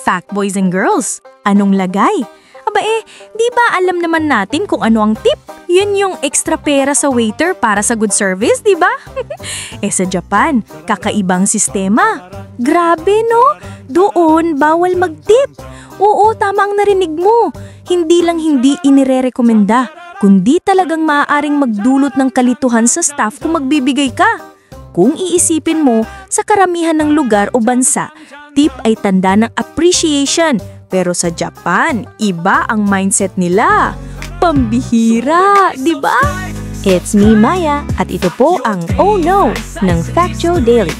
Fact boys and girls, anong lagay? Aba di ba alam naman natin kung ano ang tip? Yun yung extra pera sa waiter para sa good service, di ba? Sa Japan, kakaibang sistema. Grabe no? Doon, bawal mag-tip. Oo, tama ang narinig mo. Hindi lang hindi inire-rekomenda, kundi talagang maaaring magdulot ng kalituhan sa staff kung magbibigay ka. Kung iisipin mo, sa karamihan ng lugar o bansa, tip ay tanda ng appreciation. Pero sa Japan, iba ang mindset nila. Pambihira, di ba? It's me, Maya, at ito po ang Oh No ng Factio Daily.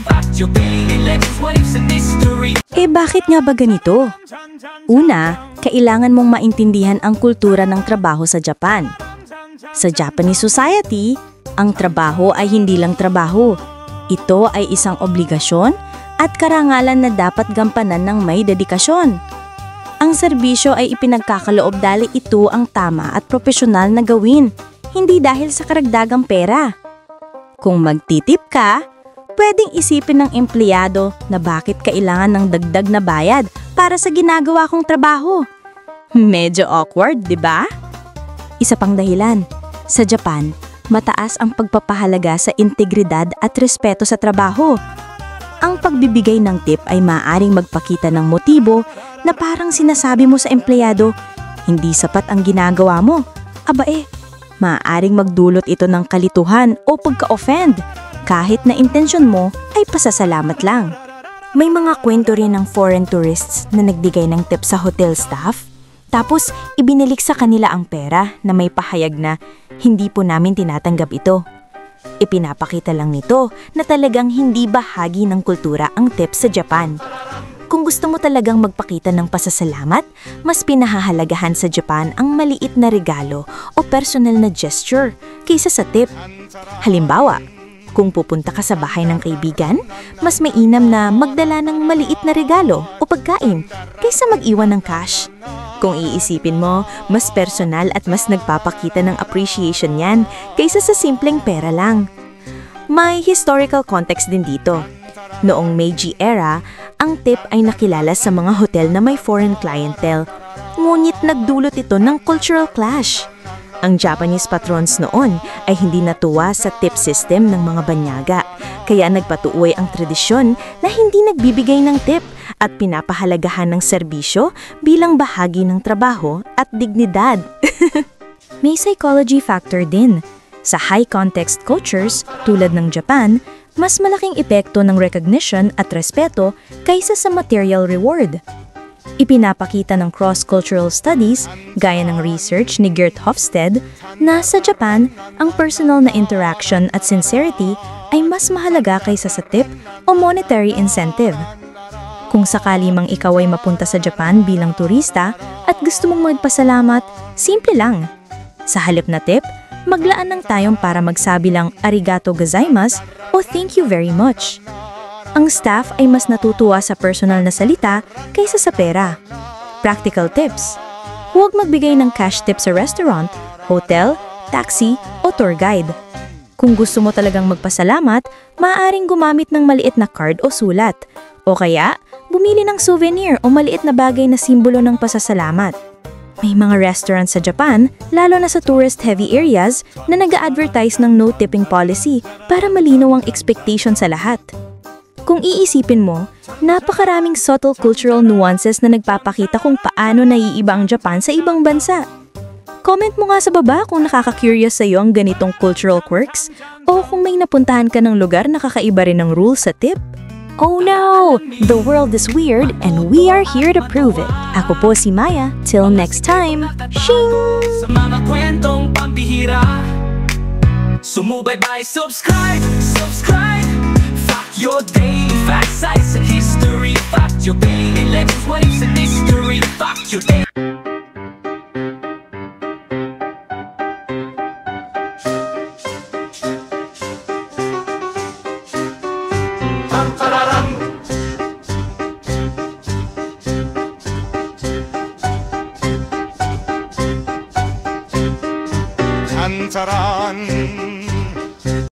Bakit nga ba ganito? Una, kailangan mong maintindihan ang kultura ng trabaho sa Japan. Sa Japanese society, ang trabaho ay hindi lang trabaho. Ito ay isang obligasyon at karangalan na dapat gampanan ng may dedikasyon. Ang serbisyo ay ipinagkakaloob dahil ito ang tama at propesyonal na gawin, hindi dahil sa karagdagang pera. Kung magtitip ka, pwedeng isipin ng empleyado na bakit kailangan ng dagdag na bayad para sa ginagawa kong trabaho. Medyo awkward, di ba? Isa pang dahilan, sa Japan, mataas ang pagpapahalaga sa integridad at respeto sa trabaho. Ang pagbibigay ng tip ay maaaring magpakita ng motibo na parang sinasabi mo sa empleyado, hindi sapat ang ginagawa mo. Maaaring magdulot ito ng kalituhan o pagka-offend, kahit na intensyon mo ay pasasalamat lang. May mga kwento rin ng foreign tourists na nagbigay ng tip sa hotel staff, tapos ibinalik sa kanila ang pera na may pahayag na hindi po namin tinatanggap ito. Ipinapakita lang nito na talagang hindi bahagi ng kultura ang tip sa Japan. Kung gusto mo talagang magpakita ng pasasalamat, mas pinahahalagahan sa Japan ang maliit na regalo o personal na gesture kaysa sa tip. Halimbawa, kung pupunta ka sa bahay ng kaibigan, mas mainam na magdala ng maliit na regalo o pagkain kaysa mag-iwan ng cash. Kung iisipin mo, mas personal at mas nagpapakita ng appreciation yan kaysa sa simpleng pera lang. May historical context din dito. Noong Meiji era, ang tip ay nakilala sa mga hotel na may foreign clientele, ngunit nagdulot ito ng cultural clash. Ang Japanese patrons noon ay hindi natuwa sa tip system ng mga banyaga, kaya nagpatuoy ang tradisyon na hindi nagbibigay ng tip at pinapahalagahan ng serbisyo bilang bahagi ng trabaho at dignidad. May psychology factor din. Sa high-context cultures tulad ng Japan, mas malaking epekto ng recognition at respeto kaysa sa material reward. Ipinapakita ng cross-cultural studies, gaya ng research ni Gert Hofstede, na sa Japan, ang personal na interaction at sincerity ay mas mahalaga kaysa sa tip o monetary incentive. Kung sakali mang ikaw ay mapunta sa Japan bilang turista at gusto mong magpasalamat, simple lang. Sa halip na tip, maglaan ng tayong para magsabi lang arigato gozaimasu o thank you very much. Ang staff ay mas natutuwa sa personal na salita kaysa sa pera. Practical tips. Huwag magbigay ng cash tip sa restaurant, hotel, taxi o tour guide. Kung gusto mo talagang magpasalamat, maaaring gumamit ng maliit na card o sulat. O kaya, bumili ng souvenir o maliit na bagay na simbolo ng pasasalamat. May mga restaurants sa Japan, lalo na sa tourist-heavy areas, na nag-a-advertise ng no-tipping policy para malinaw ang expectation sa lahat. Kung iisipin mo, napakaraming subtle cultural nuances na nagpapakita kung paano naiiba ang Japan sa ibang bansa. Comment mo nga sa baba kung nakaka-curious sa iyo ang ganitong cultural quirks o kung may napuntahan ka ng lugar na kakaiba rin ng rules sa tip. Oh no! The world is weird and we are here to prove it. Ako po si Maya. Till next time. Shing! Sa mga kwentong pambihira, sumubaybay, subscribe! Fact your daily, fact, size, and history. Fact your daily, legends, what ifs, and history. Fact your daily.